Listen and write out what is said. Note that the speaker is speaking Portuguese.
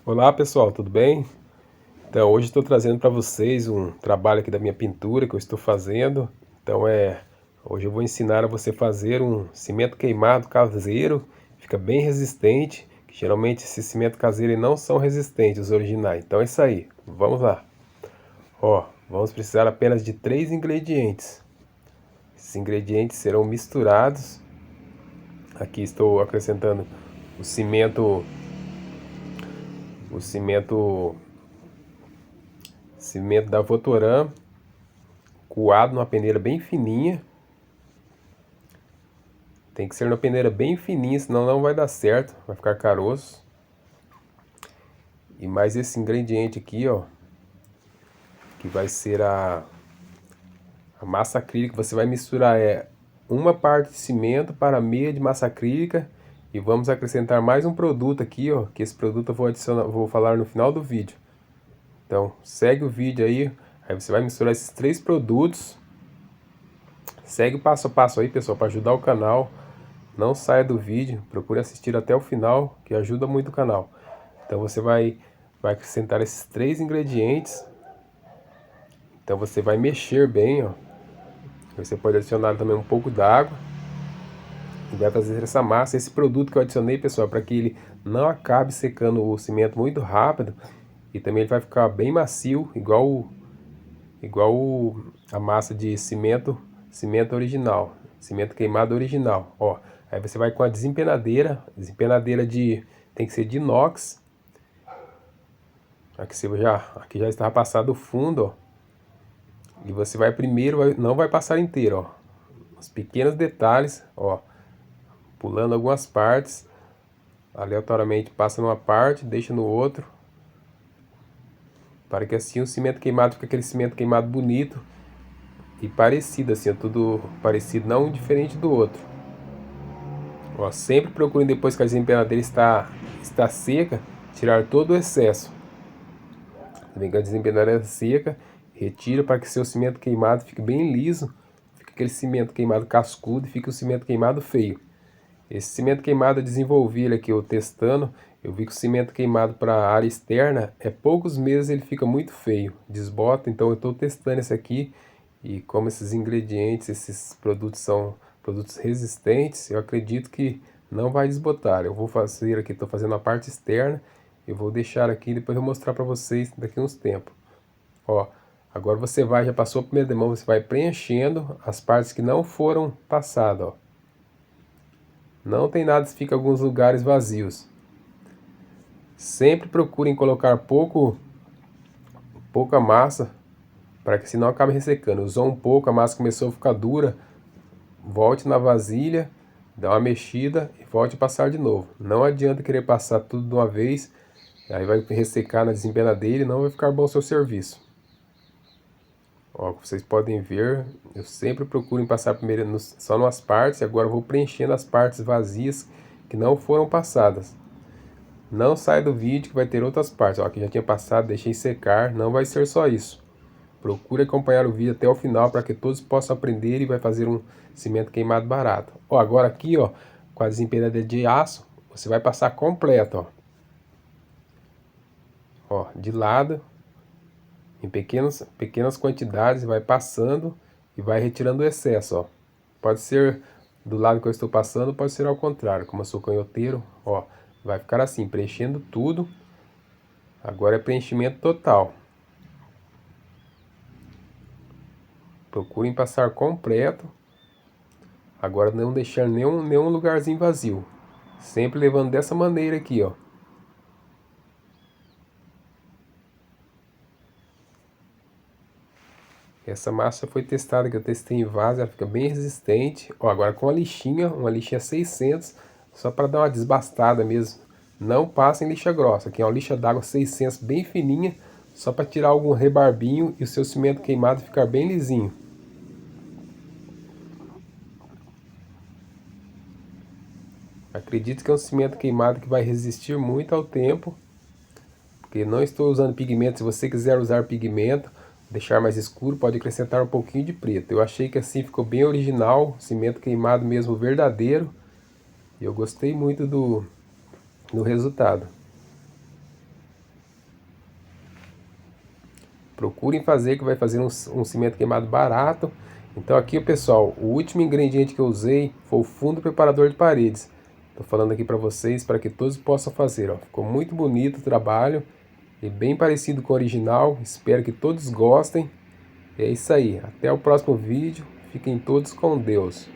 Olá pessoal, tudo bem? Então hoje estou trazendo para vocês um trabalho aqui da minha pintura que eu estou fazendo. Hoje eu vou ensinar a você fazer um cimento queimado caseiro, fica bem resistente, que geralmente esses cimento caseiro não são resistentes, os originais. Então é isso aí, vamos lá. Ó, vamos precisar apenas de 3 ingredientes. Esses ingredientes serão misturados. Aqui estou acrescentando o cimento, o cimento cimento da Votoran, coado numa peneira bem fininha. Tem que ser numa peneira bem fininha, senão não vai dar certo, vai ficar caroço. E mais esse ingrediente aqui, ó, que vai ser a massa acrílica. Você vai misturar uma parte de cimento para meia de massa acrílica. E vamos acrescentar mais um produto aqui, ó, que esse produto eu vou adicionar, vou falar no final do vídeo. Então segue o vídeo aí você vai misturar esses 3 produtos. Segue o passo a passo aí, pessoal, para ajudar o canal. Não saia do vídeo, procure assistir até o final, que ajuda muito o canal. Então você vai acrescentar esses 3 ingredientes. Então você vai mexer bem, ó. Você pode adicionar também um pouco d'água e vai fazer essa massa. Esse produto que eu adicionei, pessoal, para que ele não acabe secando o cimento muito rápido, e também ele vai ficar bem macio, igual a massa de cimento original, cimento queimado original, ó. Aí você vai com a desempenadeira, tem que ser de inox. Aqui já está passado o fundo, ó. E você vai primeiro, não vai passar inteiro, ó. Os pequenos detalhes, ó, pulando algumas partes, aleatoriamente passa numa parte, deixa no outro, para que assim o cimento queimado fique aquele cimento queimado bonito e parecido, assim, ó, tudo parecido, não um diferente do outro. Ó, sempre procurem, depois que a desempenadeira está seca, tirar todo o excesso. Vem com a desempenadeira seca, retira para que seu cimento queimado fique bem liso, fique aquele cimento queimado cascudo e fique o cimento queimado feio. Esse cimento queimado eu desenvolvi ele aqui, eu testando, eu vi que o cimento queimado para a área externa, poucos meses ele fica muito feio, desbota. Então eu estou testando esse aqui, e como esses ingredientes, esses produtos são produtos resistentes, eu acredito que não vai desbotar. Eu vou fazer aqui, estou fazendo a parte externa, eu vou deixar aqui, depois eu vou mostrar para vocês daqui a uns tempos. Ó, agora você já passou a primeira demão, você vai preenchendo as partes que não foram passadas, ó. Não tem nada, fica alguns lugares vazios. Sempre procurem colocar pouca massa, para que senão acabe ressecando. Usou um pouco, a massa começou a ficar dura, volte na vasilha, dá uma mexida e volte a passar de novo. Não adianta querer passar tudo de uma vez, aí vai ressecar na desempenadeira e não vai ficar bom o seu serviço. Ó, vocês podem ver, eu sempre procuro passar primeiro só nas partes, e agora eu vou preenchendo as partes vazias que não foram passadas. Não sai do vídeo que vai ter outras partes. Ó, aqui já tinha passado, deixei secar, não vai ser só isso. Procure acompanhar o vídeo até o final para que todos possam aprender e vai fazer um cimento queimado barato. Ó, agora aqui, ó, com a desempenadeira de aço, você vai passar completo, ó. Ó, de lado, em pequenas quantidades, vai passando e vai retirando o excesso, ó. Pode ser do lado que eu estou passando, pode ser ao contrário, como eu sou canhoteiro, ó. Vai ficar assim, preenchendo tudo. Agora é preenchimento total. Procurem passar completo. Agora não deixar nenhum lugarzinho vazio. Sempre levando dessa maneira aqui, ó. Essa massa foi testada, que eu testei em vaso, ela fica bem resistente. Ó, agora com uma lixinha 600, só para dar uma desbastada mesmo. Não passa em lixa grossa, aqui é uma lixa d'água 600 bem fininha, só para tirar algum rebarbinho e o seu cimento queimado ficar bem lisinho. Acredito que é um cimento queimado que vai resistir muito ao tempo, porque não estou usando pigmento. Se você quiser usar pigmento, deixar mais escuro, pode acrescentar um pouquinho de preto. Eu achei que assim ficou bem original, cimento queimado mesmo verdadeiro, e eu gostei muito do resultado. Procurem fazer, que vai fazer um cimento queimado barato. Então aqui, pessoal, o último ingrediente que eu usei foi o fundo preparador de paredes. Estou falando aqui para vocês, para que todos possam fazer. Ó. Ficou muito bonito o trabalho e bem parecido com o original. Espero que todos gostem. E é isso aí. Até o próximo vídeo. Fiquem todos com Deus.